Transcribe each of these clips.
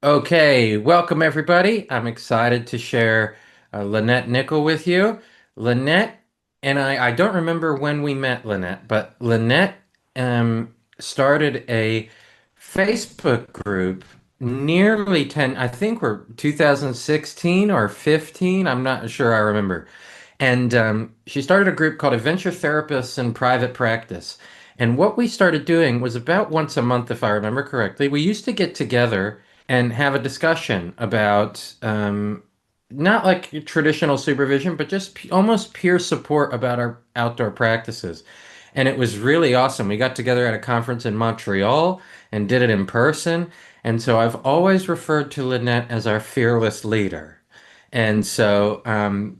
Okay, welcome everybody. I'm excited to share Lynette Nikkel with you. Lynette and I don't remember when we met Lynette, but Lynette started a Facebook group nearly 10, I think we're 2016 or 15. I'm not sure I remember. And she started a group called Adventure Therapists in Private Practice. And what we started doing was about once a month, if I remember correctly. We used to get together and have a discussion about not like traditional supervision, but just almost peer support about our outdoor practices. And it was really awesome. We got together at a conference in Montreal and did it in person. And so I've always referred to Lynette as our fearless leader. And so I'm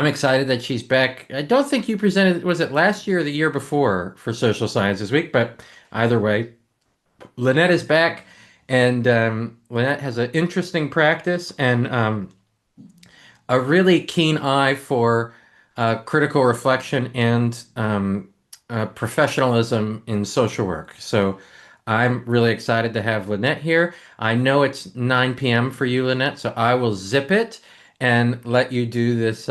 excited that she's back. I don't think you presented, was it last year or the year before for Social Sciences Week? But either way, Lynette is back, and Lynette has an interesting practice and a really keen eye for critical reflection and professionalism in social work. So I'm really excited to have Lynette here. I know it's 9 p.m. for you, Lynette, so I will zip it and let you do this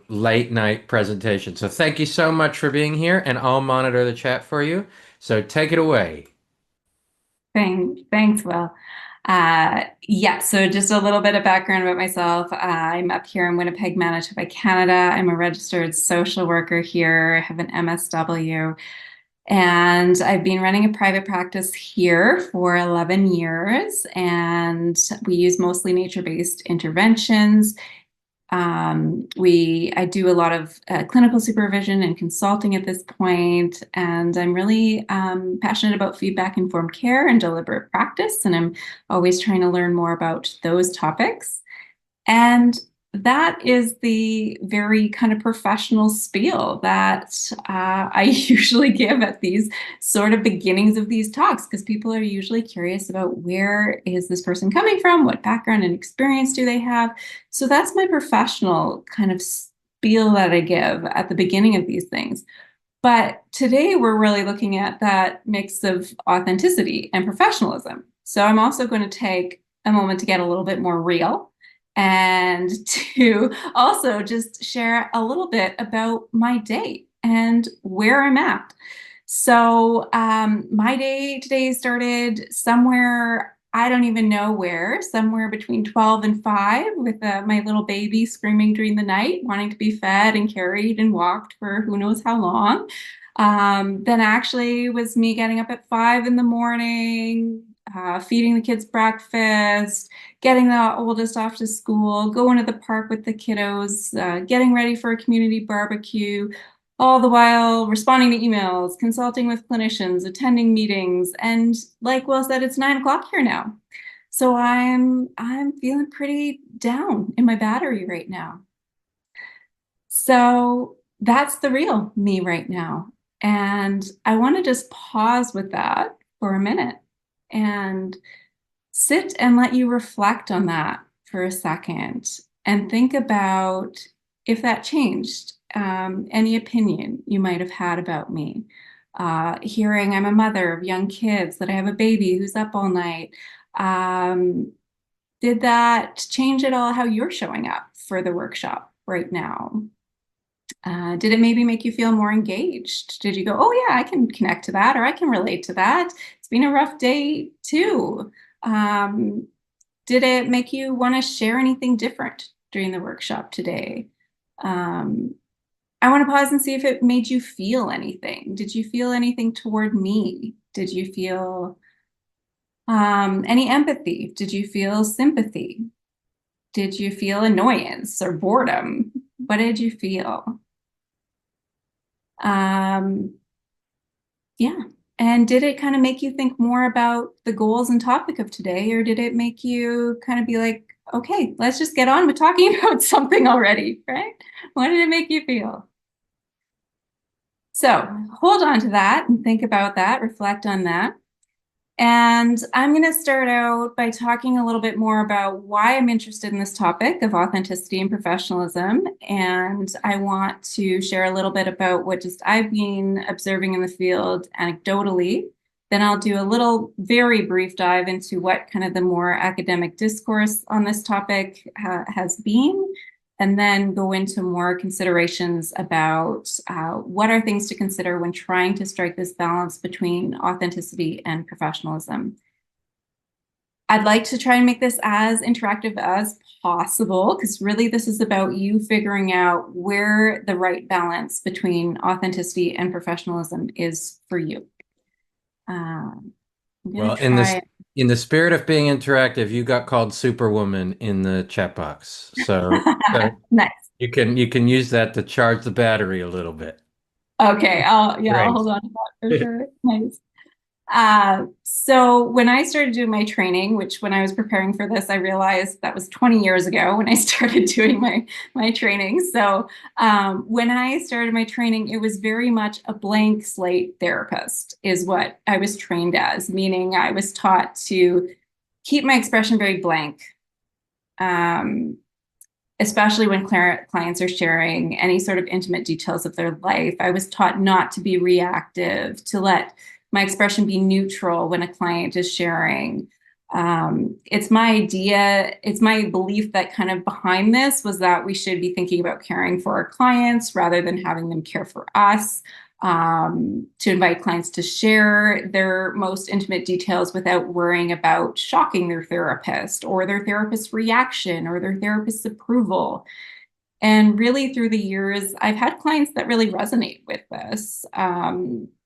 late night presentation. So thank you so much for being here, and I'll monitor the chat for you. So take it away. Thanks, Will. Yeah, so just a little bit of background about myself. I'm up here in Winnipeg, Manitoba, Canada. I'm a registered social worker here. I have an MSW, and I've been running a private practice here for 11 years, and we use mostly nature-based interventions. I do a lot of clinical supervision and consulting at this point, and I'm really passionate about feedback-informed care and deliberate practice, and I'm always trying to learn more about those topics. And that is the very kind of professional spiel that I usually give at these sort of beginnings of these talks, because people are usually curious about where is this person coming from, what background and experience do they have. So that's my professional kind of spiel that I give at the beginning of these things. But today we're really looking at that mix of authenticity and professionalism. So I'm also going to take a moment to get a little bit more real and to also just share a little bit about my day and where I'm at. So my day today started somewhere, I don't even know where, somewhere between 12 and 5 with my little baby screaming during the night, wanting to be fed and carried and walked for who knows how long. Then actually was me getting up at 5 in the morning, feeding the kids breakfast, getting the oldest off to school, going to the park with the kiddos, getting ready for a community barbecue, all the while responding to emails, consulting with clinicians, attending meetings, and like Will said, it's 9 o'clock here now. So I'm feeling pretty down in my battery right now. So that's the real me right now. And I want to just pause with that for a minute and sit and let you reflect on that for a second and think about if that changed any opinion you might have had about me. Hearing I'm a mother of young kids, that I have a baby who's up all night. Did that change at all how you're showing up for the workshop right now? Did it maybe make you feel more engaged? Did you go, oh yeah, I can connect to that, or I can relate to that. It's been a rough day too. Um, did it make you want to share anything different during the workshop today? Um, I want to pause and see if it made you feel anything. Did you feel anything toward me? Did you feel any empathy? Did you feel sympathy? Did you feel annoyance or boredom? What did you feel? Um, yeah. And did it kind of make you think more about the goals and topic of today, or did it make you kind of be like, okay, let's just get on with talking about something already, right? What did it make you feel? So hold on to that and think about that, reflect on that. And I'm going to start out by talking a little bit more about why I'm interested in this topic of authenticity and professionalism. And I want to share a little bit about what just I've been observing in the field anecdotally. Then I'll do a little very brief dive into what kind of the more academic discourse on this topic has been, and then go into more considerations about what are things to consider when trying to strike this balance between authenticity and professionalism. I'd like to try and make this as interactive as possible because really this is about you figuring out where the right balance between authenticity and professionalism is for you. I'm gonna Well, in this try. in the spirit of being interactive, you got called Superwoman in the chat box. So Nice. you can use that to charge the battery a little bit. Okay. I'll Great. hold on to that for sure. Nice. So when I started doing my training, which when I was preparing for this, I realized that was 20 years ago when I started doing my training. So when I started my training, it was very much a blank slate therapist is what I was trained as, meaning I was taught to keep my expression very blank. Um, Especially when clients are sharing any sort of intimate details of their life. I was taught not to be reactive, to let my expression be neutral when a client is sharing. It's my idea, it's my belief that kind of behind this was that we should be thinking about caring for our clients rather than having them care for us. To invite clients to share their most intimate details without worrying about shocking their therapist or their therapist's reaction or their therapist's approval. And really, through the years, I've had clients that really resonate with this.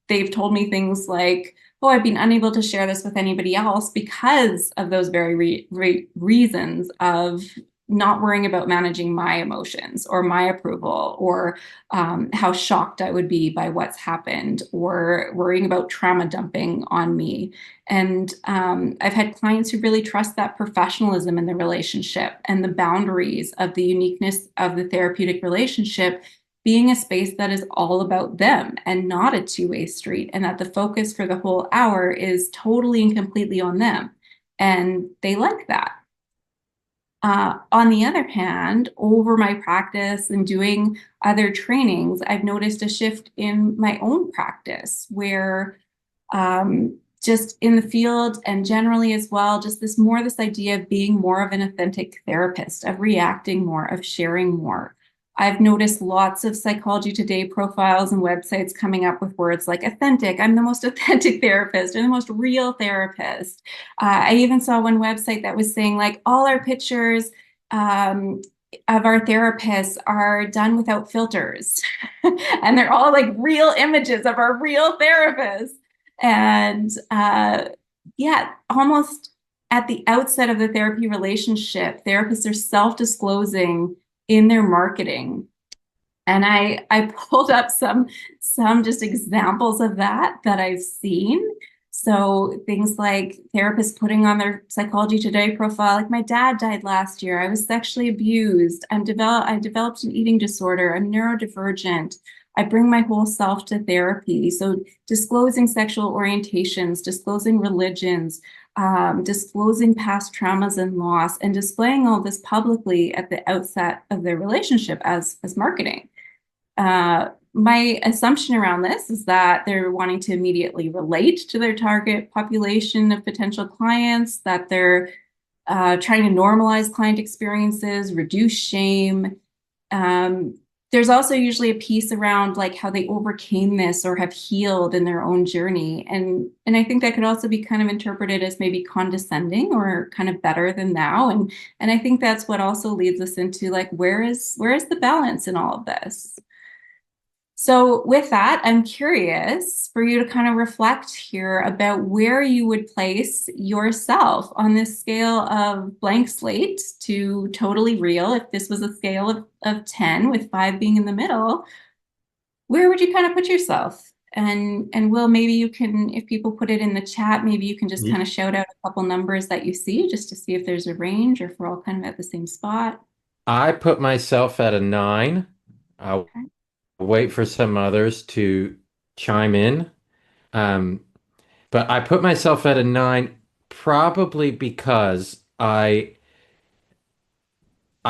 They've told me things like, oh, I've been unable to share this with anybody else because of those very reasons of not worrying about managing my emotions or my approval or how shocked I would be by what's happened or worrying about trauma dumping on me. And I've had clients who really trust that professionalism in the relationship and the boundaries of the uniqueness of the therapeutic relationship being a space that is all about them and not a two-way street, and that the focus for the whole hour is totally and completely on them. And they like that. On the other hand, over my practice and doing other trainings, I've noticed a shift in my own practice where just in the field and generally as well, just this idea of being more of an authentic therapist, of reacting more, of sharing more. I've noticed lots of Psychology Today profiles and websites coming up with words like authentic. I'm the most authentic therapist or the most real therapist. I even saw one website that was saying like all our pictures of our therapists are done without filters. And they're all like real images of our real therapists. And yeah, almost at the outset of the therapy relationship, therapists are self-disclosing in their marketing. And I pulled up some just examples of that I've seen. So things like therapists putting on their Psychology Today profile, like my dad died last year. I was sexually abused. I developed an eating disorder. I'm neurodivergent. I bring my whole self to therapy. So disclosing sexual orientations, disclosing religions, disclosing past traumas and loss, and displaying all this publicly at the outset of their relationship as marketing. My assumption around this is that they're wanting to immediately relate to their target population of potential clients, that they're trying to normalize client experiences, reduce shame. There's also usually a piece around like how they overcame this or have healed in their own journey. And I think that could also be kind of interpreted as maybe condescending or kind of better than thou. And I think that's what also leads us into like, where is the balance in all of this? So with that, I'm curious for you to kind of reflect here about where you would place yourself on this scale of blank slate to totally real. If this was a scale of 10 with 5 being in the middle, where would you kind of put yourself? And Will, maybe you can, if people put it in the chat, maybe you can just kind of shout out a couple numbers that you see just to see if there's a range or if we're all kind of at the same spot. I put myself at a 9. I'll Okay. wait for some others to chime in. Um, but I put myself at a 9 probably because I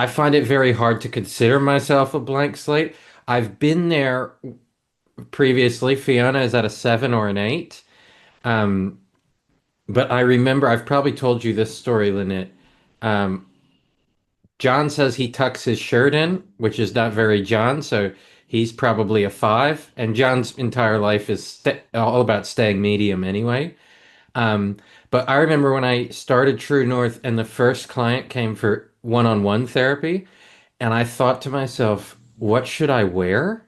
find it very hard to consider myself a blank slate. I've been there previously. Fiona is at a 7 or an 8. Um, but I remember I've probably told you this story, Lynette. Um, John says he tucks his shirt in, which is not very John, so he's probably a five. And John's entire life is all about staying medium anyway. Um, but I remember when I started True North and the first client came for one-on-one therapy, and I thought to myself, what should I wear?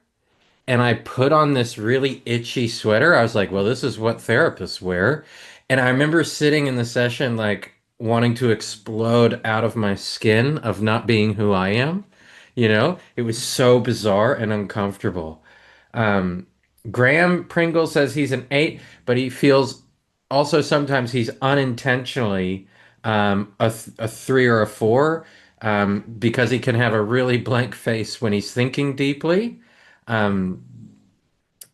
And I put on this really itchy sweater. I was like, well, this is what therapists wear. And I remember sitting in the session, like wanting to explode out of my skin of not being who I am. You know, it was so bizarre and uncomfortable. Um, Graham Pringle says he's an eight, but he feels also sometimes he's unintentionally a three or a four because he can have a really blank face when he's thinking deeply. Um,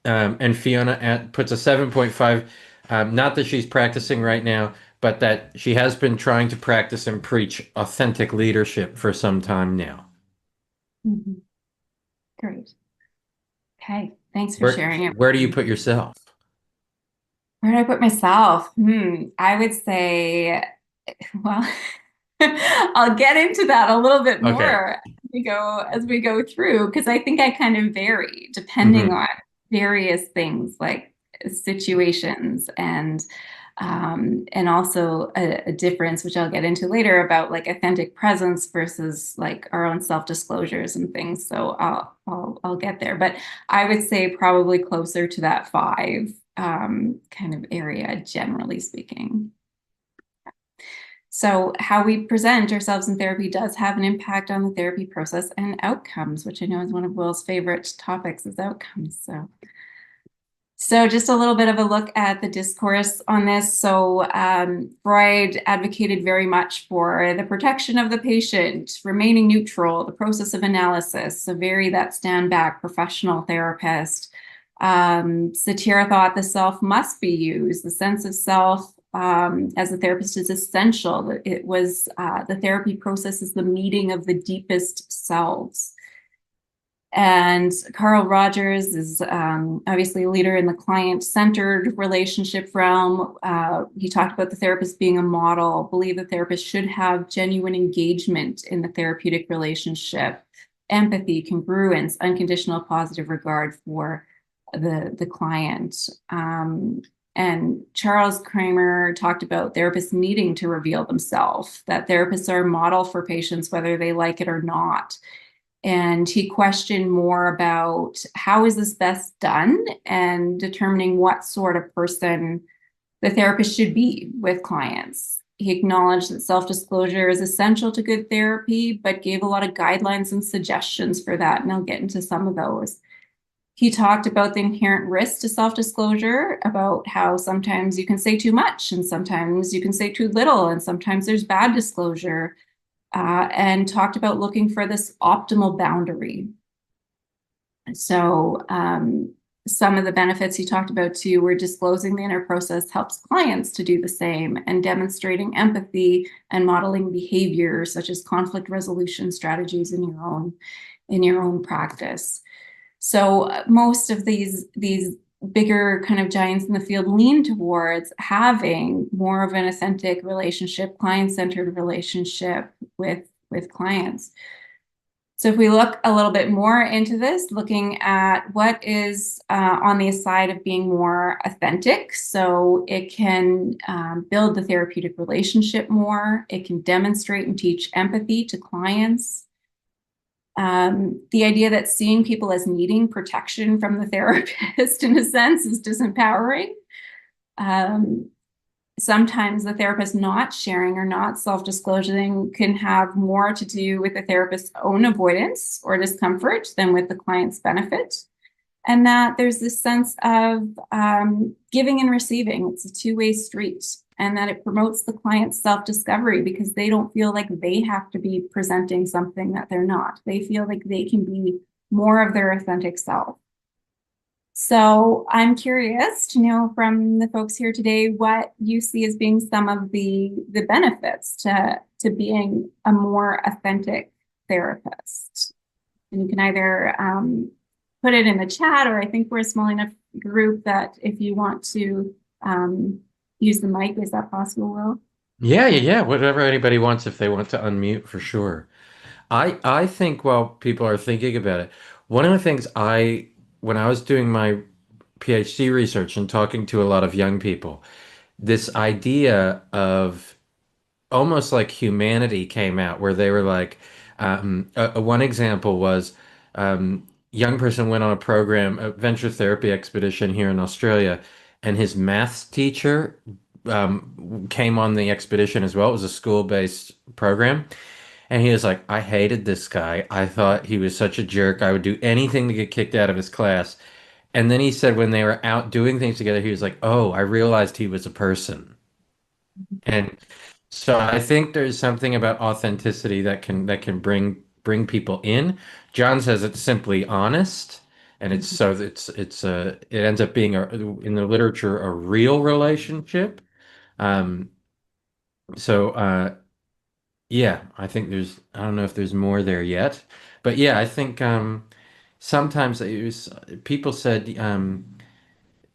and Fiona puts a 7.5. Not that she's practicing right now, but that she has been trying to practice and preach authentic leadership for some time now. Mhm. Great. Okay. Thanks for Where sharing it. where do you put yourself? Where do I put myself? I would say, well, I'll get into that a little bit Okay. more as we go through, because I think I kind of vary depending Hmm. on various things like situations and also a difference, which I'll get into later, about like authentic presence versus like our own self-disclosures and things. So I'll get there. But I would say probably closer to that five kind of area, generally speaking. So, how we present ourselves in therapy does have an impact on the therapy process and outcomes, which I know is one of Will's favorite topics is outcomes. So just a little bit of a look at the discourse on this. So Freud advocated very much for the protection of the patient, remaining neutral, the process of analysis, a very that stand back professional therapist. Satira thought the self must be used. The sense of self as a therapist is essential. It was the therapy process is the meeting of the deepest selves. And Carl Rogers is obviously a leader in the client-centered relationship realm. He talked about the therapist being a model, believe the therapist should have genuine engagement in the therapeutic relationship, empathy, congruence, unconditional positive regard for the client. And Charles Kramer talked about therapists needing to reveal themselves, that therapists are a model for patients, whether they like it or not. And he questioned more about how is this best done and determining what sort of person the therapist should be with clients. He acknowledged that self-disclosure is essential to good therapy, but gave a lot of guidelines and suggestions for that. And I'll get into some of those. He talked about the inherent risk to self-disclosure, about how sometimes you can say too much and sometimes you can say too little, and sometimes there's bad disclosure. And talked about looking for this optimal boundary. So some of the benefits he talked about too were disclosing the inner process helps clients to do the same, and demonstrating empathy and modeling behavior such as conflict resolution strategies in your own practice. So most of these bigger kind of giants in the field lean towards having more of an authentic relationship, client-centered relationship with clients. So if we look a little bit more into this, looking at what is on the side of being more authentic, so it can build the therapeutic relationship more, it can demonstrate and teach empathy to clients. The idea that seeing people as needing protection from the therapist in a sense is disempowering. Sometimes the therapist not sharing or not self-disclosing can have more to do with the therapist's own avoidance or discomfort than with the client's benefit. And that there's this sense of giving and receiving. It's a two-way street, and that it promotes the client's self-discovery because they don't feel like they have to be presenting something that they're not. They feel like they can be more of their authentic self. So I'm curious to know from the folks here today what you see as being some of the benefits to being a more authentic therapist. And you can either put it in the chat, or I think we're a small enough group that if you want to use the mic. Is that possible, Will? Yeah, yeah, yeah. Whatever anybody wants, if they want to unmute, for sure. I think while people are thinking about it, one of the things when I was doing my PhD research and talking to a lot of young people, this idea of almost like humanity came out where they were like, one example was young person went on a program, a venture therapy expedition here in Australia, and his maths teacher came on the expedition as well. It was a school-based program. And he was like, I hated this guy. I thought he was such a jerk. I would do anything to get kicked out of his class. And then he said when they were out doing things together, he was like, oh, I realized he was a person. And so I think there's something about authenticity that can bring people in. John says it's simply honest, and it ends up being in the literature a real relationship. Um, so yeah, I think I don't know if there's more there yet, but yeah, I think sometimes people said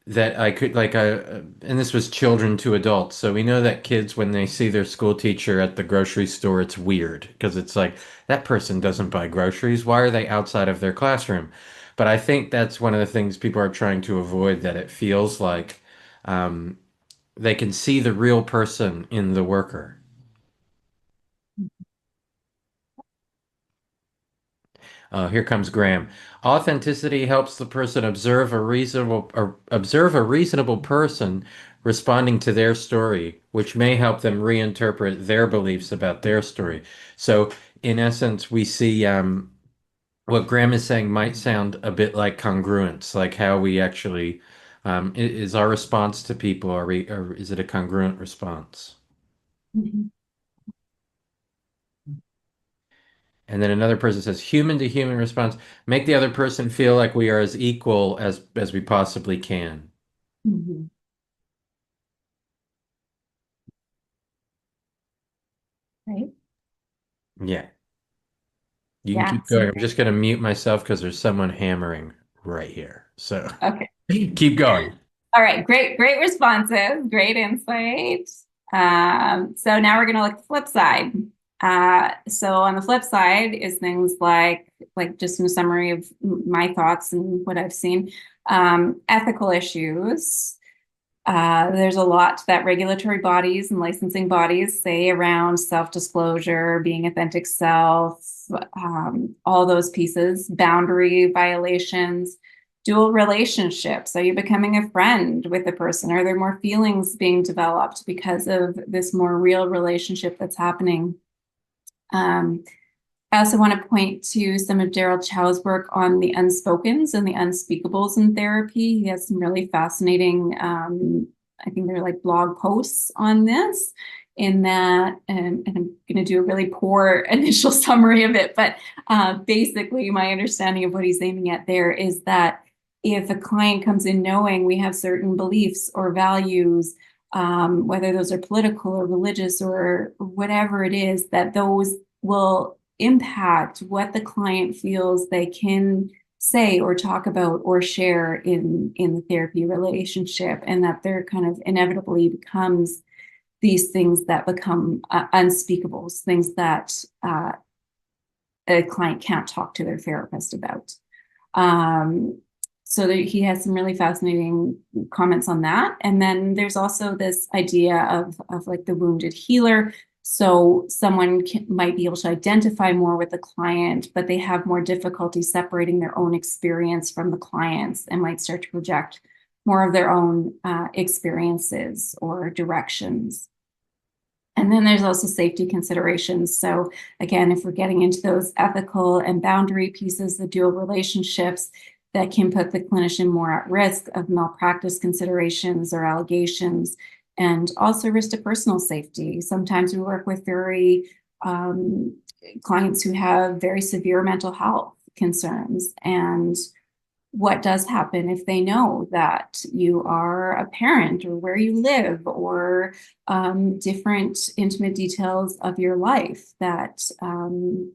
that I could and this was children to adults. So we know that kids, when they see their school teacher at the grocery store, it's weird because it's like that person doesn't buy groceries. Why are they outside of their classroom? But I think that's one of the things people are trying to avoid, that it feels like um, they can see the real person in the worker. Here comes Graham. Authenticity helps the person observe a reasonable person responding to their story, which may help them reinterpret their beliefs about their story. So, in essence, we see what Graham is saying might sound a bit like congruence, like how we actually is our response to people, or is it a congruent response? Mhm. And then another person says, human to human response, make the other person feel like we are as equal as we possibly can. Mhm. Right. Yeah, you can Yeah. keep going. I'm just going to mute myself because there's someone hammering right here. So Okay. keep going. All right. Great responses. Great insight. So now we're going to look at the flip side. So on the flip side is things like just in a summary of my thoughts and what I've seen, ethical issues. There's a lot that regulatory bodies and licensing bodies say around self-disclosure, being authentic self, all those pieces, boundary violations, dual relationships. Are you becoming a friend with the person? Are there more feelings being developed because of this more real relationship that's happening? Um, I also want to point to some of Daryl Chow's work on the unspokens and the unspeakables in therapy. He has some really fascinating, I think they're like blog posts on this. In that, and I'm going to do a really poor initial summary of it, but basically, my understanding of what he's aiming at there is that if a client comes in knowing we have certain beliefs or values, whether those are political or religious or whatever it is, that those will impact what the client feels they can say or talk about or share in the therapy relationship, and that there kind of inevitably becomes these things that become unspeakables, things that a client can't talk to their therapist about. Um, so he has some really fascinating comments on that. And then there's also this idea of like the wounded healer. So someone might be able to identify more with the client, but they have more difficulty separating their own experience from the client's and might start to project more of their own experiences or directions. And then there's also safety considerations. So again, if we're getting into those ethical and boundary pieces, the dual relationships that can put the clinician more at risk of malpractice considerations or allegations, and also risk to personal safety. Sometimes we work with clients who have very severe mental health concerns, and what does happen if they know that you are a parent or where you live or different intimate details of your life that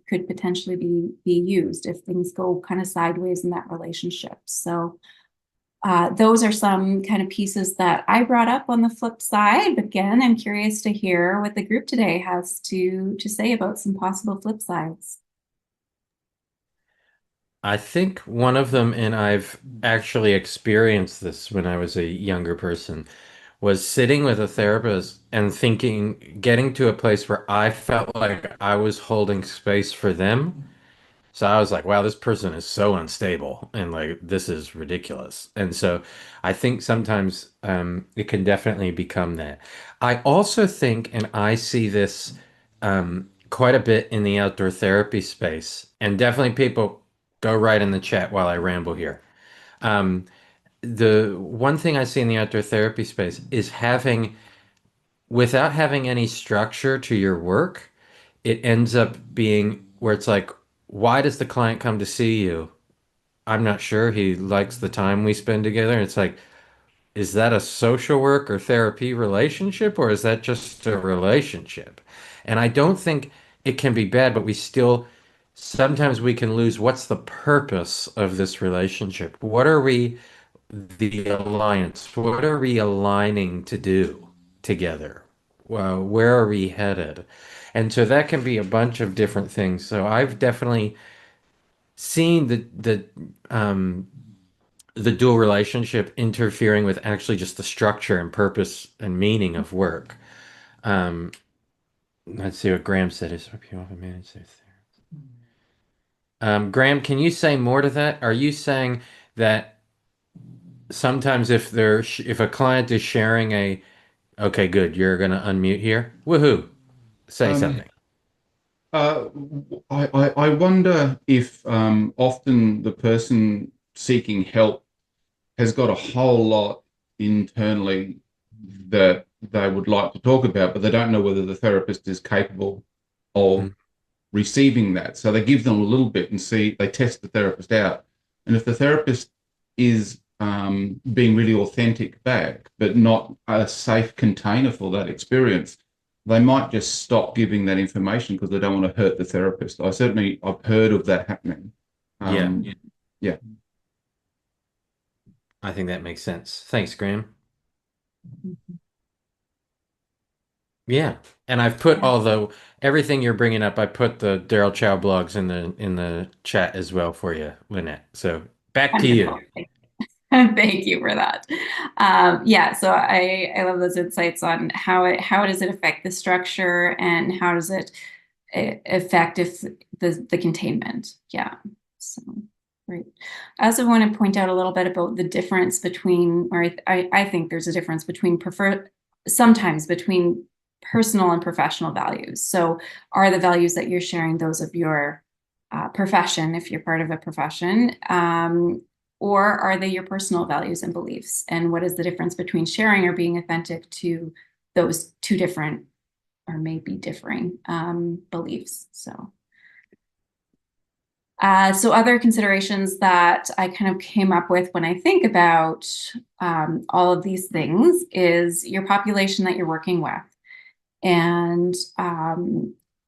could potentially be used if things go kind of sideways in that relationship. So those are some kind of pieces that I brought up on the flip side. But again, I'm curious to hear what the group today has to say about some possible flip sides. I think one of them, and I've actually experienced this when I was a younger person, was sitting with a therapist and thinking, getting to a place where I felt like I was holding space for them. So I was like, wow, this person is so unstable and like this is ridiculous. And so I think sometimes it can definitely become that. I also think, and I see this quite a bit in the outdoor therapy space, and definitely people go right in the chat while I ramble here. Um, the one thing I see in the outdoor therapy space is without having any structure to your work, it ends up being where it's like, why does the client come to see you? I'm not sure. He likes the time we spend together. And it's like, is that a social work or therapy relationship, or is that just a relationship? And I don't think it can be bad, but sometimes we can lose what's the purpose of this relationship? What are we, the alliance, what are we aligning to do together? Well, where are we headed? And so that can be a bunch of different things. So I've definitely seen um, the dual relationship interfering with actually just the structure and purpose and meaning of work. Um, let's see what Graham said. Is you often manage their Graham, can you say more to that? Are you saying that sometimes if a client is sharing okay, good, you're gonna unmute here. Woohoo! Say Um, something. uh, I wonder if often the person seeking help has got a whole lot internally that they would like to talk about, but they don't know whether the therapist is capable of Mm. receiving that. So they give them a little bit and see, they test the therapist out. And if the therapist is being really authentic back, but not a safe container for that experience, they might just stop giving that information because they don't want to hurt the therapist. I've heard of that happening. Yeah, Yeah. I think that makes sense. Thanks, Graham. Yeah, and I've put Yeah, everything you're bringing up. I put the Daryl Chow blogs in the chat as well for you, Lynette. So back to you. wonderful. Thank you for that. Yeah, so I love those insights on how does it affect the structure and how does it affect if the containment. Yeah, so great. I also want to point out a little bit about the difference between, or I think there's a difference sometimes between personal and professional values. So are the values that you're sharing those of your profession, if you're part of a profession, or are they your personal values and beliefs? And what is the difference between sharing or being authentic to those two different or maybe differing beliefs? So other considerations that I kind of came up with when I think about all of these things is your population that you're working with. And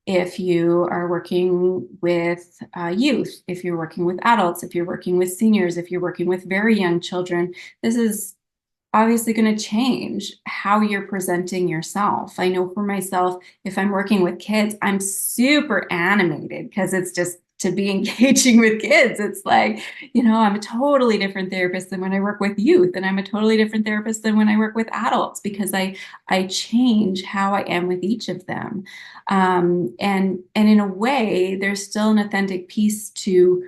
if you are working with youth, if you're working with adults, if you're working with seniors, if you're working with very young children, this is obviously going to change how you're presenting yourself. I know for myself, if I'm working with kids, I'm super animated because it's just to be engaging with kids. It's like, I'm a totally different therapist than when I work with youth, and I'm a totally different therapist than when I work with adults because I change how I am with each of them. And in a way, there's still an authentic piece to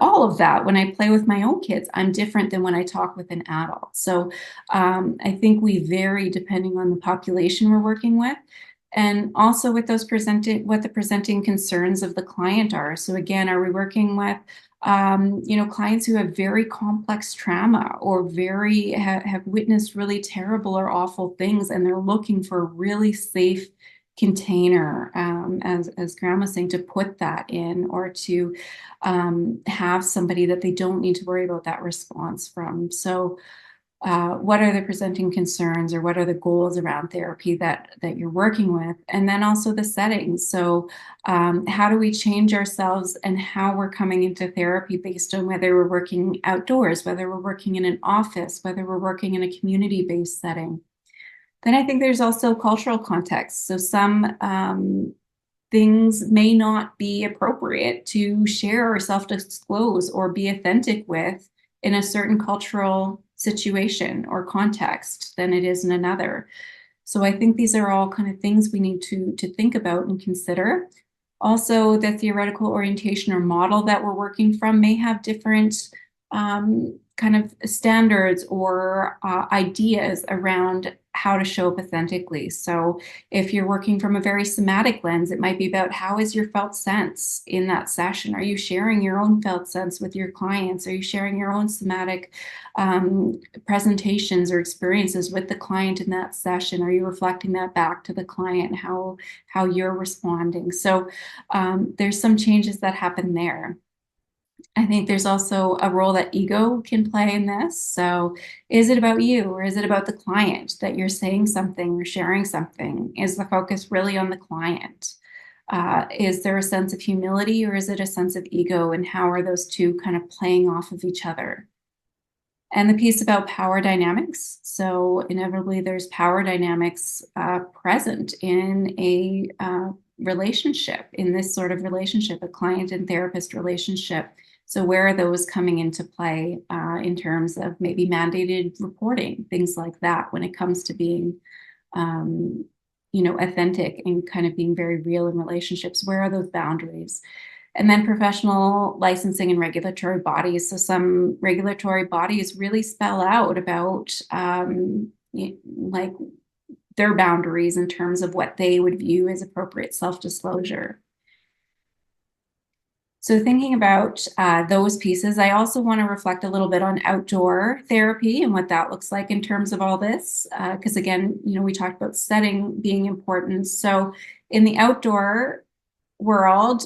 all of that. When I play with my own kids, I'm different than when I talk with an adult. So I think we vary depending on the population we're working with, and also with what the presenting concerns of the client are. So again, are we working with clients who have very complex trauma or have witnessed really terrible or awful things, and they're looking for a really safe container, as Graham was saying, to put that in, or to have somebody that they don't need to worry about that response from. So what are the presenting concerns or what are the goals around therapy that you're working with, and then also the settings. So how do we change ourselves and how we're coming into therapy based on whether we're working outdoors, whether we're working in an office, whether we're working in a community-based setting. Then I think there's also cultural context. So some things may not be appropriate to share or self-disclose or be authentic with in a certain cultural situation or context than it is in another. So I think these are all kind of things we need to think about and consider. Also, the theoretical orientation or model that we're working from may have different kind of standards or ideas around how to show up authentically. So if you're working from a very somatic lens, it might be about how is your felt sense in that session? Are you sharing your own felt sense with your clients? Are you sharing your own somatic presentations or experiences with the client in that session? Are you reflecting that back to the client, how you're responding? So there's some changes that happen there. I think there's also a role that ego can play in this. So is it about you or is it about the client that you're saying something or sharing something? Is the focus really on the client? Is there a sense of humility or is it a sense of ego? And how are those two kind of playing off of each other? And the piece about power dynamics. So inevitably there's power dynamics present in a relationship, in this sort of relationship, a client and therapist relationship. So where are those coming into play in terms of maybe mandated reporting, things like that, when it comes to being, authentic and kind of being very real in relationships? Where are those boundaries? And then professional licensing and regulatory bodies. So some regulatory bodies really spell out about like their boundaries in terms of what they would view as appropriate self-disclosure. So thinking about those pieces, I also want to reflect a little bit on outdoor therapy and what that looks like in terms of all this. Because again, we talked about setting being important. So in the outdoor world,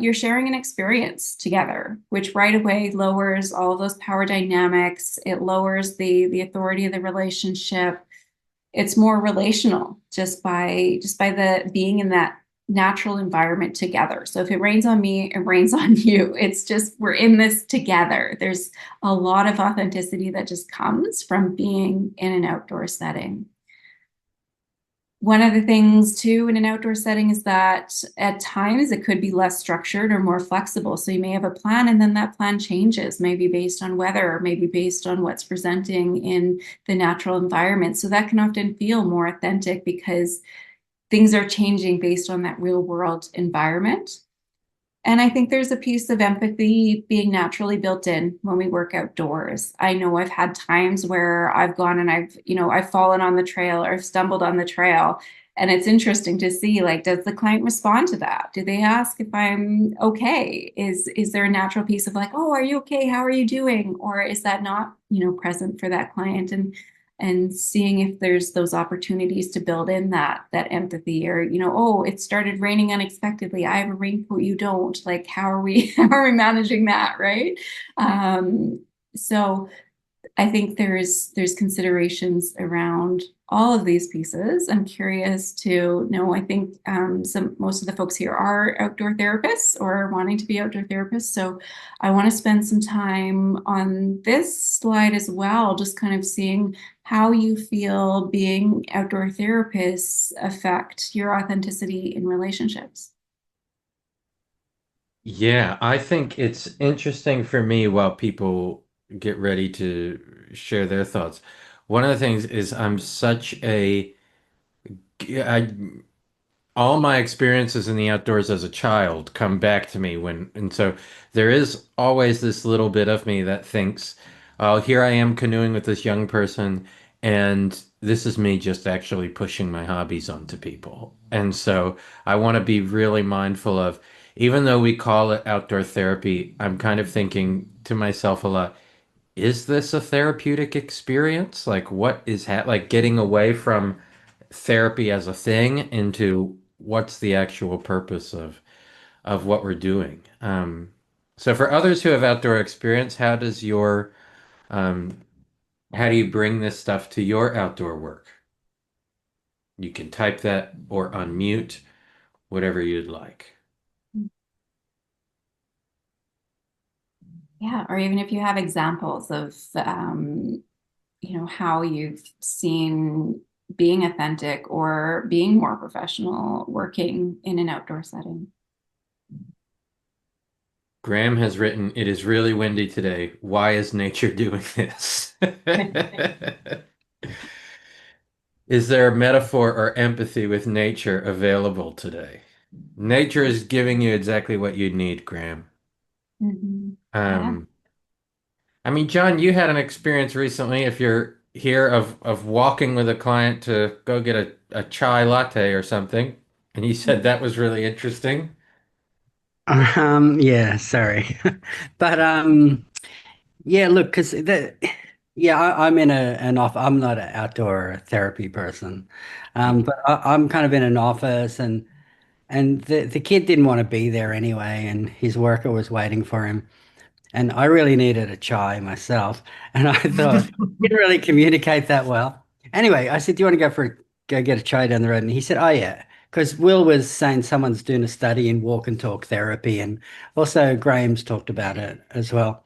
you're sharing an experience together, which right away lowers all of those power dynamics. It lowers the authority of the relationship. It's more relational just by the being in that natural environment together. So if it rains on me, it rains on you. It's just we're in this together. There's a lot of authenticity that just comes from being in an outdoor setting. One of the things too in an outdoor setting is that at times it could be less structured or more flexible. So you may have a plan and then that plan changes, maybe based on weather or maybe based on what's presenting in the natural environment. So that can often feel more authentic because things are changing based on that real world environment. And I think there's a piece of empathy being naturally built in when we work outdoors. I know I've had times where I've gone and I've fallen on the trail or I've stumbled on the trail. And it's interesting to see, like, does the client respond to that? Do they ask if I'm okay? Is there a natural piece of like, oh, are you okay? How are you doing? Or is that not, present for that client? And seeing if there's those opportunities to build in that empathy, or oh, it started raining unexpectedly, I have a raincoat, you don't, like, how are we managing that, right? So I think there's considerations around all of these pieces. I'm curious to know, I think most of the folks here are outdoor therapists or wanting to be outdoor therapists. So I want to spend some time on this slide as well, just kind of seeing how you feel being outdoor therapists affect your authenticity in relationships. Yeah, I think it's interesting for me while people get ready to share their thoughts. One of the things is I'm such a I all my experiences in the outdoors as a child come back to me and so there is always this little bit of me that thinks, oh, here I am canoeing with this young person, and this is me just actually pushing my hobbies onto people. And so I want to be really mindful of, even though we call it outdoor therapy, I'm kind of thinking to myself a lot, is this a therapeutic experience? Like what is like getting away from therapy as a thing into what's the actual purpose of what we're doing. So for others who have outdoor experience, how does your um, How do you bring this stuff to your outdoor work? You can type that or unmute, whatever you'd like. Yeah, or even if you have examples of how you've seen being authentic or being more professional working in an outdoor setting. Graham has written, "It is really windy today. Why is nature doing this?" Is there a metaphor or empathy with nature available today? Nature is giving you exactly what you need, Graham. Yeah. Um, I mean, John, you had an experience recently, if you're here, of walking with a client to go get a chai latte or something, and you said that was really interesting. Yeah, sorry. But yeah, look, because yeah, I'm in an off. I'm not an outdoor therapy person, Mhm. but I'm kind of in an office, and the kid didn't want to be there anyway, and his worker was waiting for him, and I really needed a chai myself, and I thought didn't really communicate that well. Anyway, I said, "Do you want to go get a chai down the road?" And he said, "Oh yeah." Because Will was saying someone's doing a study in walk and talk therapy, and also Graham's talked about it as well.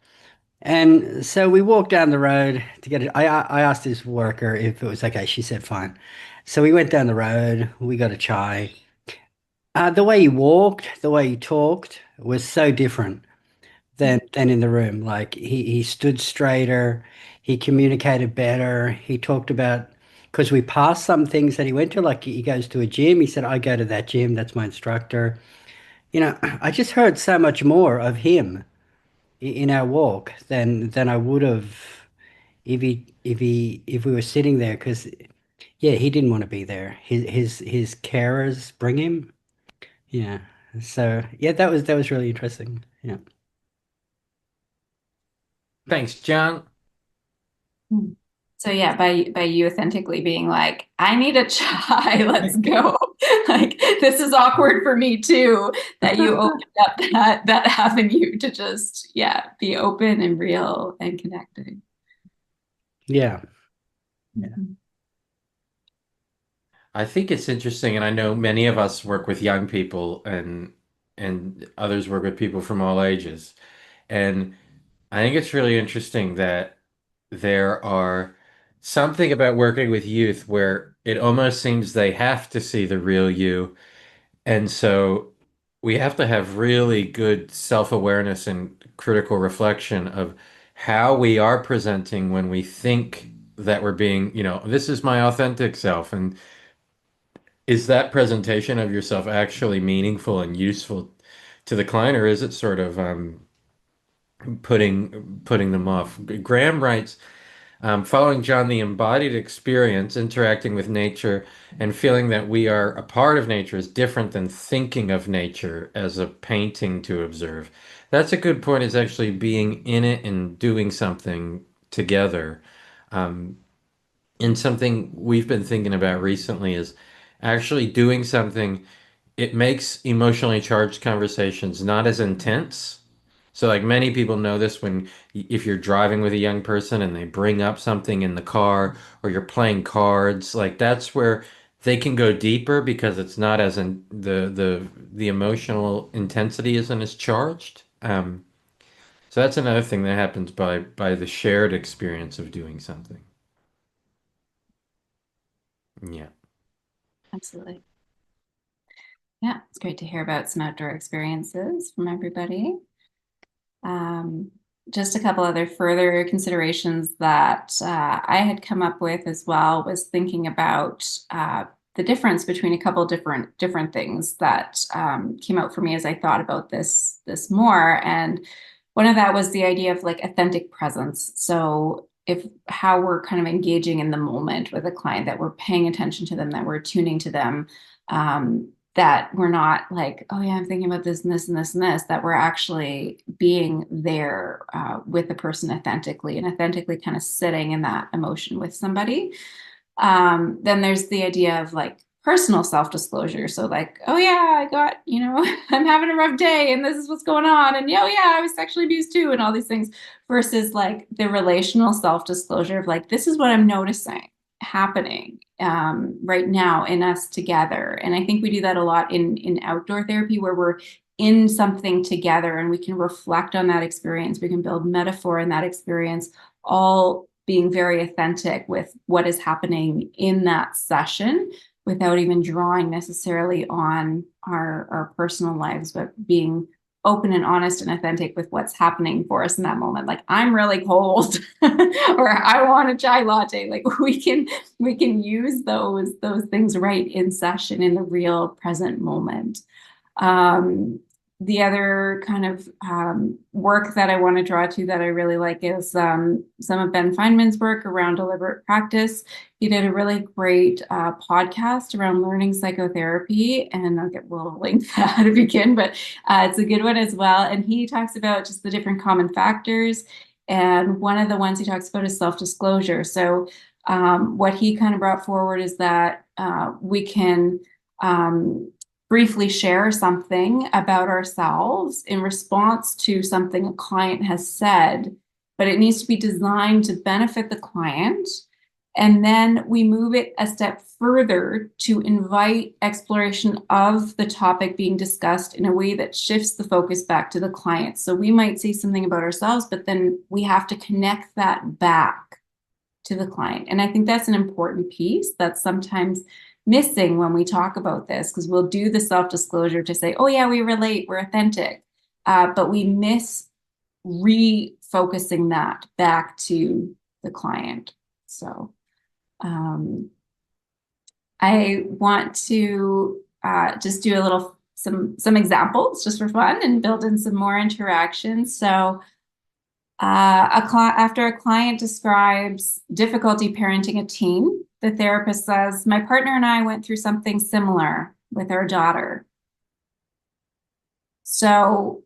And so we walked down the road to get it. I asked his worker if it was okay. She said fine. So we went down the road. We got a chai. The way he walked, the way he talked was so different than in the room. Like he stood straighter. He communicated better. He talked about because we passed some things that he went to. Like he goes to a gym. He said, "I go to that gym. That's my instructor." I just heard so much more of him in our walk than I would have if we were sitting there because yeah, he didn't want to be there. His carers bring him. Yeah. So yeah, that was really interesting. Yeah. Thanks, John. So yeah, by you authentically being like, I need a chai, let's go. Like this is awkward for me too, that you opened up that avenue to just, yeah, be open and real and connecting. Yeah. Yeah. I think it's interesting, and I know many of us work with young people and others work with people from all ages. And I think it's really interesting that there are something about working with youth where it almost seems they have to see the real you. And so we have to have really good self-awareness and critical reflection of how we are presenting when we think that we're being, this is my authentic self. And is that presentation of yourself actually meaningful and useful to the client, or is it sort of putting them off? Graham writes, following John, the embodied experience, interacting with nature, and feeling that we are a part of nature is different than thinking of nature as a painting to observe. That's a good point, is actually being in it and doing something together. Um, and something we've been thinking about recently is actually doing something. It makes emotionally charged conversations not as intense. So, like many people know this when if you're driving with a young person and they bring up something in the car or you're playing cards, like that's where they can go deeper because it's not as in the emotional intensity isn't as charged. So that's another thing that happens by the shared experience of doing something. Yeah. Absolutely. Yeah, it's great to hear about some outdoor experiences from everybody. Um, just a couple other further considerations that I had come up with as well was thinking about the difference between a couple different things that came out for me as I thought about this more. And one of that was the idea of like authentic presence. So if how we're kind of engaging in the moment with a client, that we're paying attention to them, that we're tuning to them, that we're not like, oh yeah, I'm thinking about this and this and this and this, that we're actually being there with the person authentically and authentically kind of sitting in that emotion with somebody. Then there's the idea of like personal self-disclosure. So like, oh yeah, I got, I'm having a rough day and this is what's going on. And oh yeah, I was sexually abused too, and all these things, versus like the relational self-disclosure of like, this is what I'm noticing happening right now in us together. And I think we do that a lot in outdoor therapy, where we're in something together and we can reflect on that experience. We can build metaphor in that experience, all being very authentic with what is happening in that session, without even drawing necessarily on our personal lives, but being open and honest and authentic with what's happening for us in that moment. Like, I'm really cold or I want a chai latte. Like we can use those things right in session, in the real present moment. The other kind of work that I want to draw to that I really like is some of Ben Feynman's work around deliberate practice. He did a really great podcast around learning psychotherapy, and we'll link that to begin, but it's a good one as well. And he talks about just the different common factors. And one of the ones he talks about is self-disclosure. So what he kind of brought forward is that we can briefly share something about ourselves in response to something a client has said, but it needs to be designed to benefit the client. And then we move it a step further to invite exploration of the topic being discussed in a way that shifts the focus back to the client. So we might say something about ourselves, but then we have to connect that back to the client. And I think that's an important piece that's sometimes missing when we talk about this, because we'll do the self-disclosure to say, oh yeah, we relate, we're authentic, but we miss refocusing that back to the client. So I want to just do a little some examples just for fun and build in some more interactions. So after a client describes difficulty parenting a teen, the therapist says, my partner and I went through something similar with our daughter. So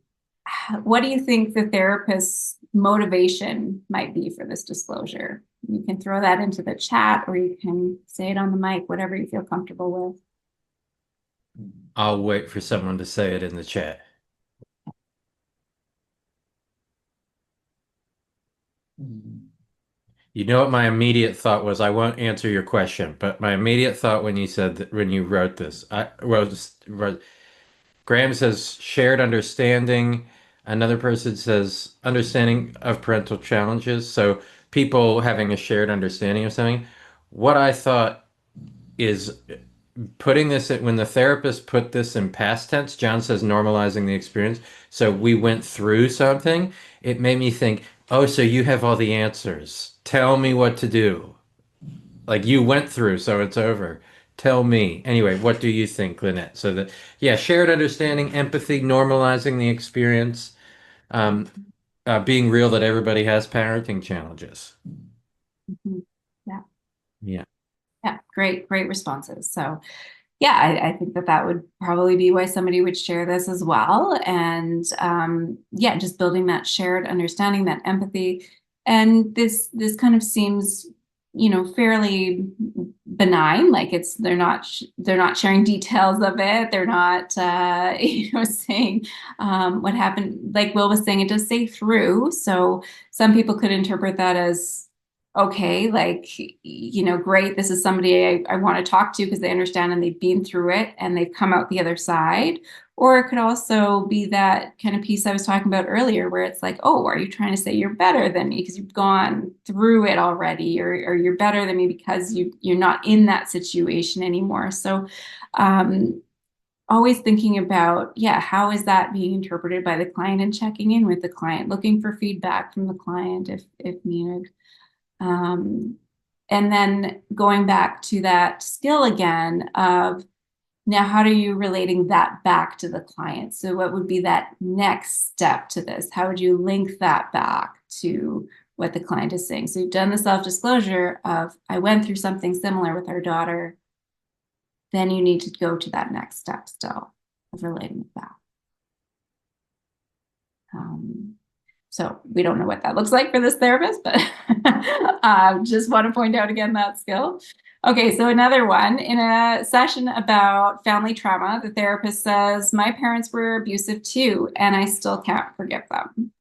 what do you think the therapist's motivation might be for this disclosure? You can throw that into the chat, or you can say it on the mic, whatever you feel comfortable with. I'll wait for someone to say it in the chat. You know what my immediate thought was? I won't answer your question, but my immediate thought when you said that, when you wrote this, Graham says shared understanding. Another person says understanding of parental challenges. So people having a shared understanding of something. What I thought is putting this in, when the therapist put this in past tense, John says normalizing the experience. So we went through something. It made me think, oh, so you have all the answers. Tell me what to do. Like you went through, so it's over. Tell me. Anyway, what do you think, Lynette? So that, yeah, shared understanding, empathy, normalizing the experience, um, being real that everybody has parenting challenges. Mm-hmm. Yeah. Yeah. Yeah. Great responses. So yeah, I think that would probably be why somebody would share this as well. And yeah, just building that shared understanding, that empathy. And this kind of seems, fairly benign. Like they're not sharing details of it. They're not, saying what happened. Like Will was saying, it does say through. So some people could interpret that as, okay, like, great, this is somebody I want to talk to because they understand and they've been through it and they've come out the other side. Or it could also be that kind of piece I was talking about earlier, where it's like, oh, are you trying to say you're better than me because you've gone through it already, or you're better than me because you're not in that situation anymore. So always thinking about, yeah, how is that being interpreted by the client, and checking in with the client, looking for feedback from the client if needed. And then going back to that skill again of, now how are you relating that back to the client? So what would be that next step to this? How would you link that back to what the client is saying? So you've done the self-disclosure of, I went through something similar with our daughter. Then you need to go to that next step still of relating it back. So we don't know what that looks like for this therapist, but just want to point out again that skill. Okay, so another one. In a session about family trauma, the therapist says, my parents were abusive too, and I still can't forgive them.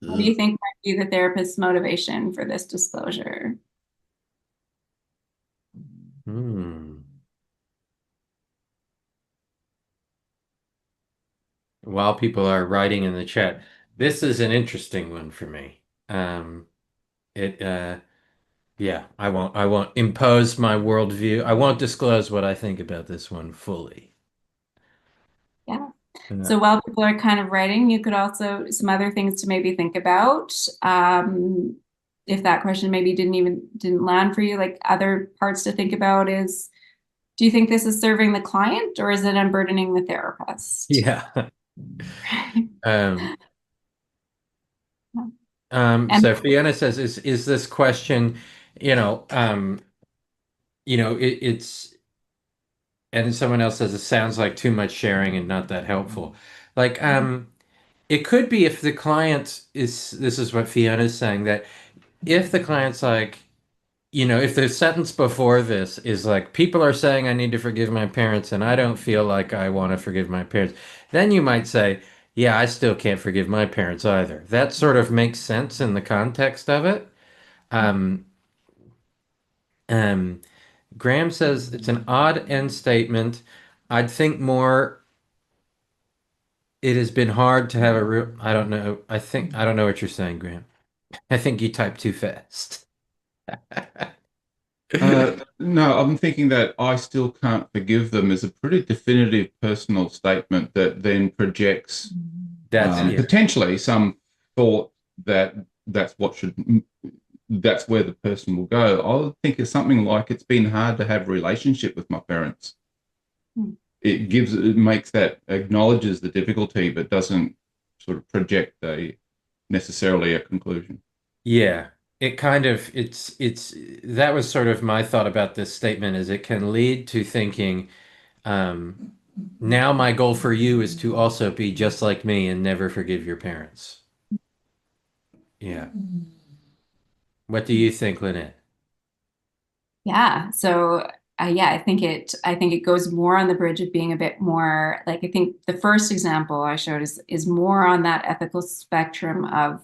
What do you think might be the therapist's motivation for this disclosure? Hmm. While people are writing in the chat, this is an interesting one for me. It Yeah, I won't impose my worldview. I won't disclose what I think about this one fully. Yeah. Uh, So while people are kind of writing, you could also, some other things to maybe think about. If that question maybe didn't land for you, like other parts to think about is, do you think this is serving the client or is it unburdening the therapist? yeah. Um, And so Fiona says, is this question, you know, um, it's, and someone else says it sounds like too much sharing and not that helpful. Like, it could be if the client is, this is what Fiona's saying, that if the client's like, if the sentence before this is like, people are saying I need to forgive my parents and I don't feel like I want to forgive my parents, then you might say, yeah, I still can't forgive my parents either. That sort of makes sense in the context of it. Um, um, Graham says it's an odd end statement. I'd think more, it has been hard to have a real, I don't know. I don't know what you're saying, Graham. I think you typed too fast. No, I'm thinking that I still can't forgive them is a pretty definitive personal statement that then projects That's, yeah. potentially some thought that that's what should that's where the person will go. I think it's something like it's been hard to have a relationship with my parents. It makes that acknowledges the difficulty, but doesn't sort of project a necessarily a conclusion. Yeah, it kind of it's that was sort of my thought about this statement is it can lead to thinking, um, now my goal for you is to also be just like me and never forgive your parents. Yeah. What do you think, Lynette? yeah, so yeah, I think it goes more on the bridge of being a bit more like I think the first example I showed is more on that ethical spectrum of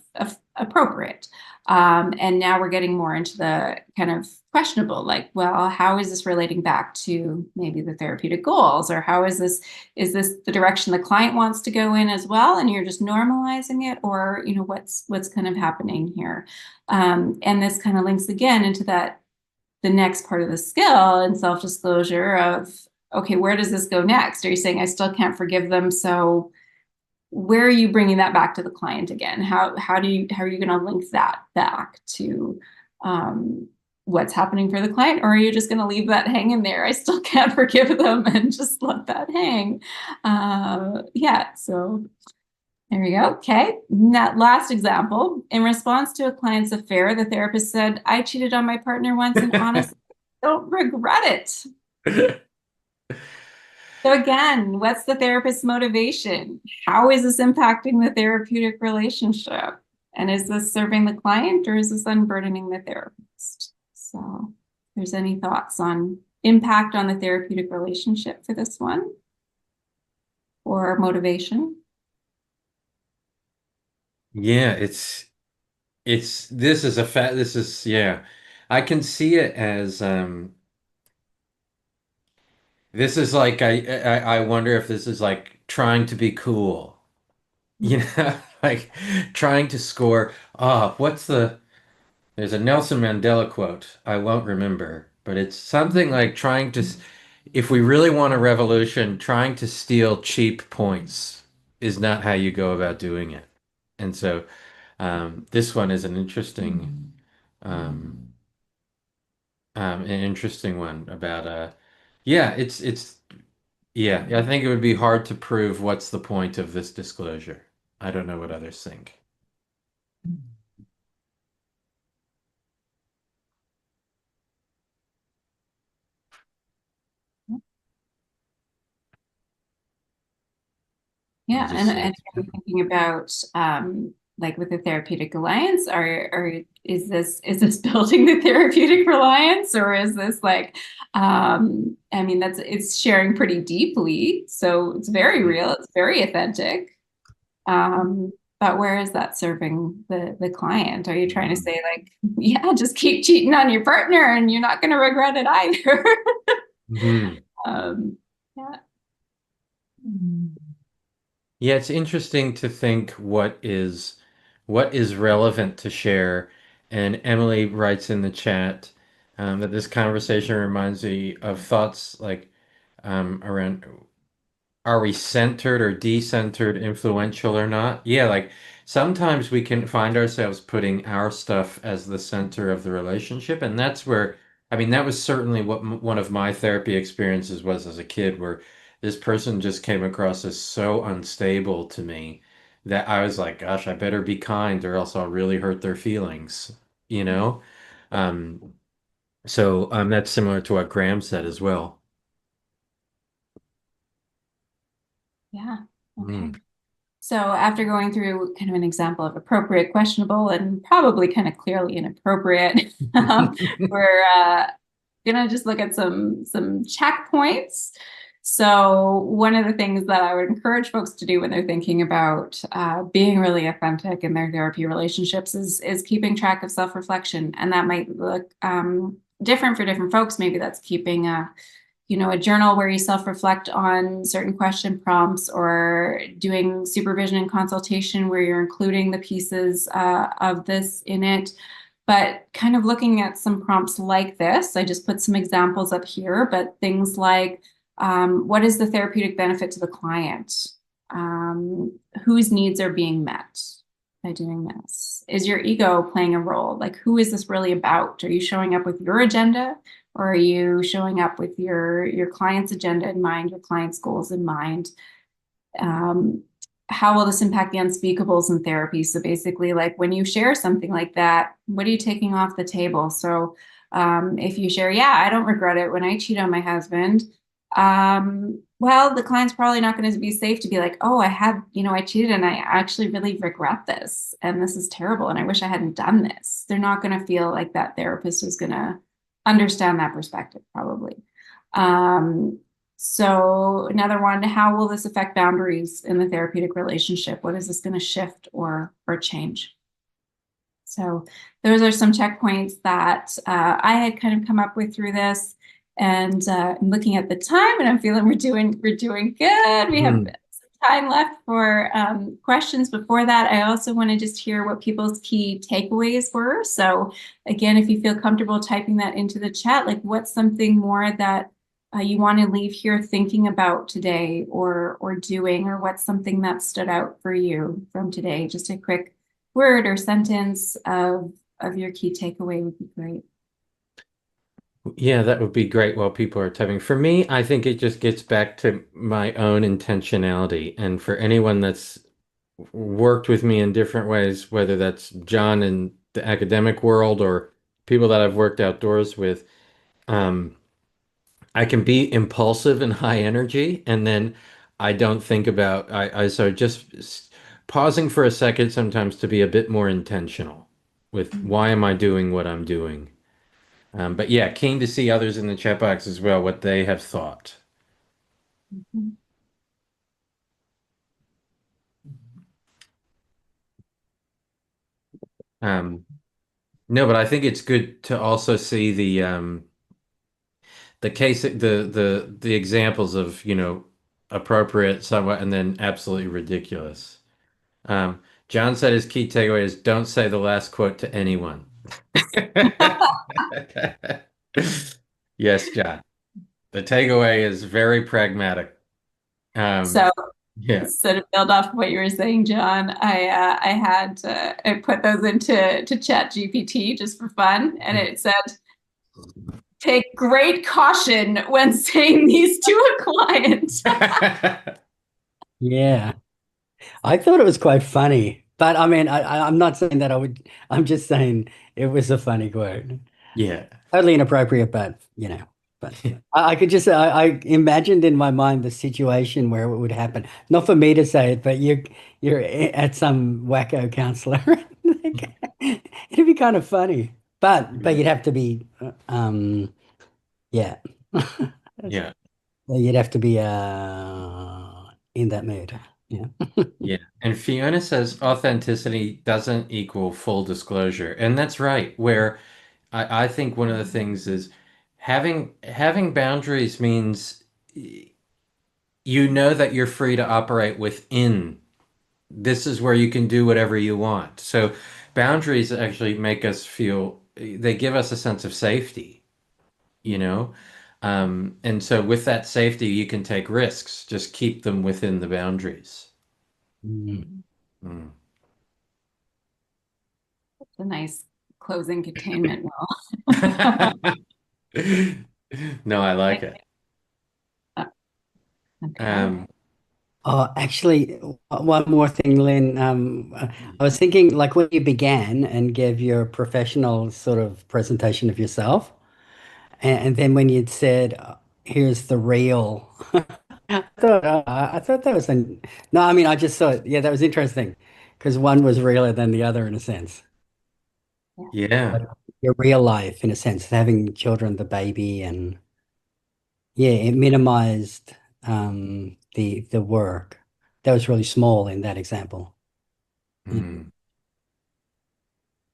appropriate. And now we're getting more into the kind of questionable, like, well, how is this relating back to maybe the therapeutic goals, or how is this the direction the client wants to go in as well, and you're just normalizing it, or what's kind of happening here? And this kind of links again into that the next part of the skill and self-disclosure of, okay, where does this go next? Are you saying I still can't forgive them? So where are you bringing that back to the client again? How are you going to link that back to what's happening for the client? Or are you just going to leave that hanging there? I still can't forgive them and just let that hang. Yeah, so there we go. Okay. And that last example, in response to a client's affair, the therapist said, I cheated on my partner once and honestly don't regret it. So again, what's the therapist's motivation? How is this impacting the therapeutic relationship? And is this serving the client or is this unburdening the therapist? So if there's any thoughts on impact on the therapeutic relationship for this one or motivation? Yeah, it's this is a fact. This is, yeah. I can see it as this is like I wonder if this is like trying to be cool. Like trying to score. What's there's a Nelson Mandela quote. I won't remember, but it's something like trying to, if we really want a revolution, trying to steal cheap points is not how you go about doing it. And so this one is um, an interesting one about, yeah, yeah, I think it would be hard to prove what's the point of this disclosure. I don't know what others think. I'm Yeah, just and seeing. I'm thinking about like with the therapeutic alliance, or is this building the therapeutic reliance, or is this like, I mean, it's sharing pretty deeply, so it's very real, it's very authentic. But where is that serving the client? Are you trying to say like, yeah, just keep cheating on your partner and you're not going to regret it either? Yeah. Yeah, it's interesting to think what is relevant to share. And Emily writes in the chat that this conversation reminds me of thoughts like around are we centered or decentered, influential or not? Yeah, like sometimes we can find ourselves putting our stuff as the center of the relationship, and that's where, I mean, that was certainly what one of my therapy experiences was as a kid, where this person just came across as so unstable to me that I was like, gosh, I better be kind or else I'll really hurt their feelings, you know? Um, so that's similar to what Graham said as well. Yeah. Okay. Mm. So after going through kind of an example of appropriate, questionable, and probably kind of clearly inappropriate, we're gonna just look at some checkpoints. So one of the things that I would encourage folks to do when they're thinking about being really authentic in their therapy relationships is keeping track of self-reflection, and that might look different for different folks. Maybe that's keeping a journal where you self-reflect on certain question prompts, or doing supervision and consultation where you're including the pieces of this in it. But kind of looking at some prompts like this, I just put some examples up here, but things like, what is the therapeutic benefit to the client? Whose needs are being met by doing this? Is your ego playing a role? Like, who is this really about? Are you showing up with your agenda? Or are you showing up with your client's agenda in mind, your client's goals in mind? How will this impact the unspeakables in therapy? So basically, like when you share something like that, what are you taking off the table? So if you share, yeah, I don't regret it when I cheat on my husband. Well, the client's probably not going to be safe to be like, oh, I cheated and I actually really regret this. And this is terrible. And I wish I hadn't done this. They're not going to feel like that therapist is going to understand that perspective, probably. So another one, how will this affect boundaries in the therapeutic relationship? What is this going to shift or change? So those are some checkpoints that I had kind of come up with through this. And I'm looking at the time, and I'm feeling we're doing good. We have some time left for questions. Before that, I also want to just hear what people's key takeaways were. So again, if you feel comfortable typing that into the chat, like what's something more that you want to leave here thinking about today, or doing, or what's something that stood out for you from today? Just a quick word or sentence of your key takeaway would be great. Yeah, that would be great while people are typing. For me, I think it just gets back to my own intentionality. And for anyone that's worked with me in different ways, whether that's John in the academic world or people that I've worked outdoors with, um, I can be impulsive and high energy, and then I don't think about, so just pausing for a second sometimes to be a bit more intentional with why am I doing what I'm doing. But yeah, keen to see others in the chat box as well, what they have thought. No, but I think it's good to also see the case, the examples of, appropriate, somewhat, and then absolutely ridiculous. John said his key takeaway is don't say the last quote to anyone. Yes, John. The takeaway is very pragmatic. So Yeah. to build off what you were saying, John, I put those into Chat GPT just for fun, and it said, take great caution when saying these to a client. Yeah. I thought it was quite funny, but I mean, I'm not saying that I'm just saying it was a funny quote. Yeah. Totally inappropriate, but But I could just I imagined in my mind the situation where it would happen. Not for me to say it, but you're at some wacko counselor. It'd be kind of funny. But you'd have to be yeah. Yeah. You'd have to be in that mood. Yeah. Yeah. And Fiona says authenticity doesn't equal full disclosure. And that's right. Where I think one of the things is having boundaries means you know that you're free to operate within. This is where you can do whatever you want. So boundaries actually make us feel, they give us a sense of safety, you know? And so with that safety, you can take risks, just keep them within the boundaries. Mm. Mm. It's a nice closing containment wall. No, I like it. Okay. Oh, actually, one more thing, Lynn. I was thinking, like when you began and gave your professional sort of presentation of yourself, and then when you'd said, "Here's the real," I thought that was no. I mean, I just thought, yeah, that was interesting because one was realer than the other in a sense. Yeah. Yeah. Like your real life, in a sense, having children, the baby, and yeah, it minimized the work. That was really small in that example. Yeah. Mm.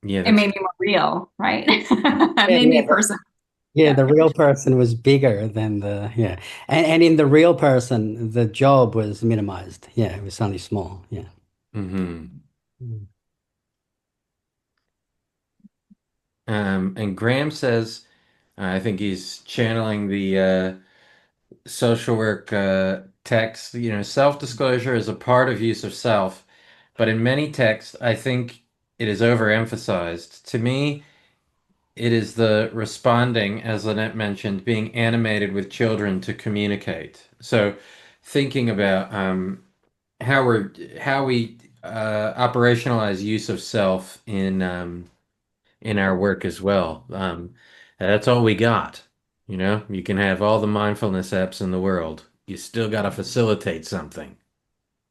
Yeah, It that's made me more real, right? It Yeah, made me yeah, a person. yeah, Yeah. the real person was bigger than the yeah. And in the real person, the job was minimized. Yeah, it was only small. Yeah. hmm Mm. And Graham says, I think he's channeling the social work text, self-disclosure is a part of use of self, but in many texts, I think it is overemphasized. To me, it is the responding, as Lynette mentioned, being animated with children to communicate. So thinking about how we operationalize use of self in our work as well. That's all we got. You can have all the mindfulness apps in the world. You still got to facilitate something.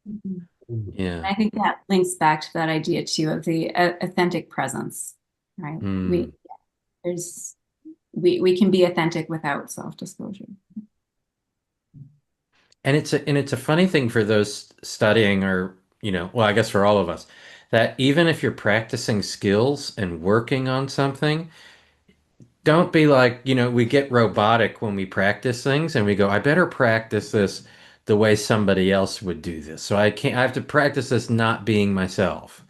Mhm. Mm. Yeah. I think that links back to that idea too of the authentic presence, right? Mm. There's we can be authentic without self-disclosure. And it's a funny thing for those studying or, well, I guess for all of us, that even if you're practicing skills and working on something, don't be like, we get robotic when we practice things and we go, I better practice this the way somebody else would do this. So I have to practice this not being myself.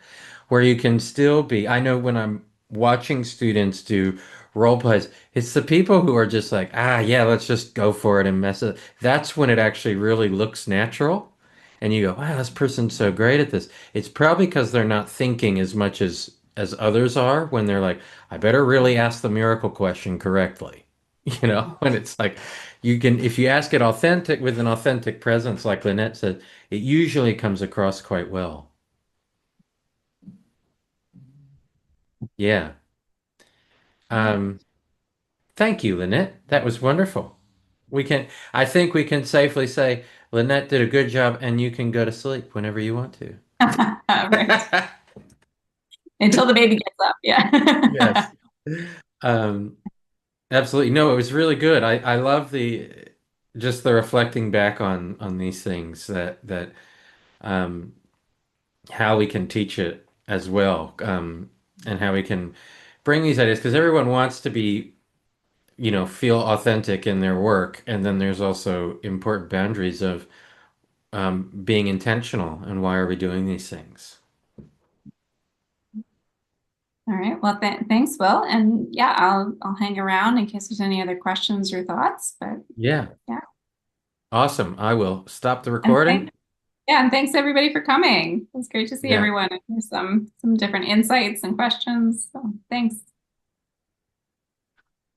Where you can still be. I know when I'm watching students do role plays, it's the people who are just like, yeah, let's just go for it and mess it. That's when it actually really looks natural. And you go, wow, this person's so great at this. It's probably because they're not thinking as much as others are when they're like, I better really ask the miracle question correctly. And it's like you can, if you ask it authentic with an authentic presence, like Lynette said, it usually comes across quite well. Yeah. Um, Thank you, Lynette. That was wonderful. I think we can safely say Lynette did a good job and you can go to sleep whenever you want to. Right. Until the baby gets up. Yeah. Yes. Um, Absolutely. No, it was really good. I love just the reflecting back on these things that um how we can teach it as well. And how we can bring these ideas because everyone wants to be feel authentic in their work. And then there's also important boundaries of being intentional and why are we doing these things? All right. Well, thanks, Will. And yeah, I'll hang around in case there's any other questions or thoughts. But Yeah, yeah. awesome. I will stop the And recording. and thanks everybody for coming. It was great to see Yeah. everyone and hear some different insights and questions. So thanks.